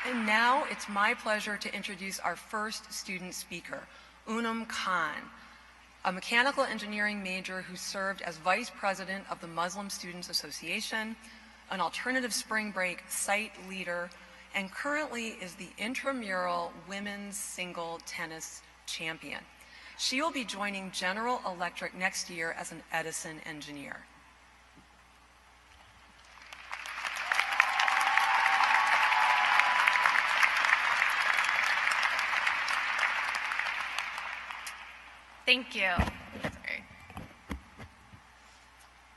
And now it's my pleasure to introduce our first student speaker, Anam Khan, a mechanical engineering major who served as vice president of the Muslim Students Association, an alternative spring break site leader, and currently is the intramural women's single tennis champion. She will be joining General Electric next year as an Edison engineer. Thank you. Sorry.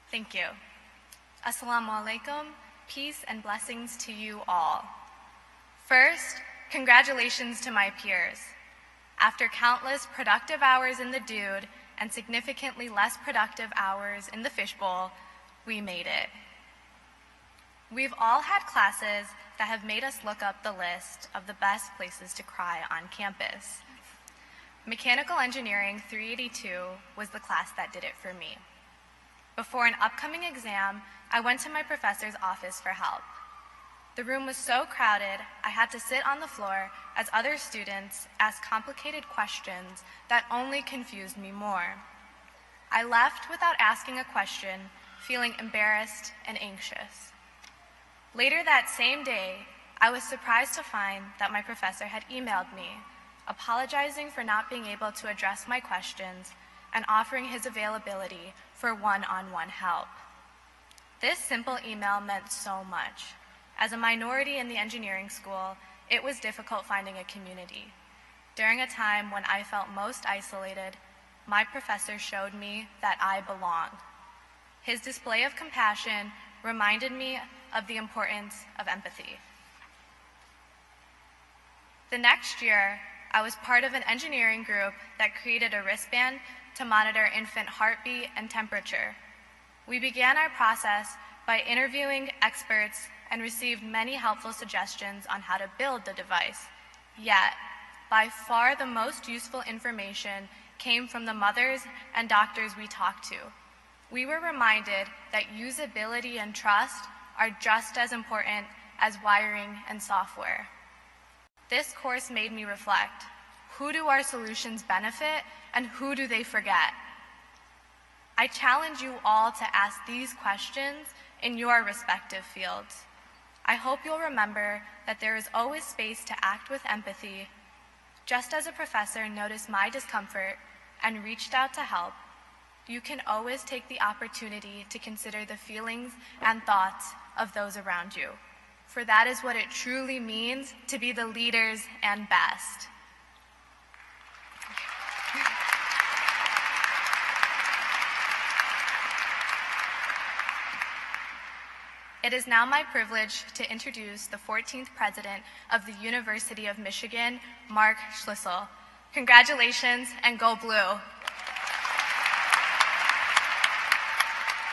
Thank you. Assalamu alaikum, peace and blessings to you all. First, congratulations to my peers. After countless productive hours in the dude and significantly less productive hours in the fishbowl, we made it. We've all had classes that have made us look up the list of the best places to cry on campus. Mechanical Engineering 382 was the class that did it for me. Before an upcoming exam, I went to my professor's office for help. The room was so crowded, I had to sit on the floor as other students asked complicated questions that only confused me more. I left without asking a question, feeling embarrassed and anxious. Later that same day, I was surprised to find that my professor had emailed me, apologizing for not being able to address my questions and offering his availability for one-on-one help. This simple email meant so much. As a minority in the engineering school, it was difficult finding a community. During a time when I felt most isolated, my professor showed me that I belonged. His display of compassion reminded me of the importance of empathy. The next year, I was part of an engineering group that created a wristband to monitor infant heartbeat and temperature. We began our process by interviewing experts and received many helpful suggestions on how to build the device. Yet, by far the most useful information came from the mothers and doctors we talked to. We were reminded that usability and trust are just as important as wiring and software. This course made me reflect. Who do our solutions benefit and who do they forget? I challenge you all to ask these questions in your respective fields. I hope you'll remember that there is always space to act with empathy. Just as a professor noticed my discomfort and reached out to help, you can always take the opportunity to consider the feelings and thoughts of those around you. For that is what it truly means to be the leaders and best. It is now my privilege to introduce the 14th president of the University of Michigan, Mark Schlissel. Congratulations and go blue.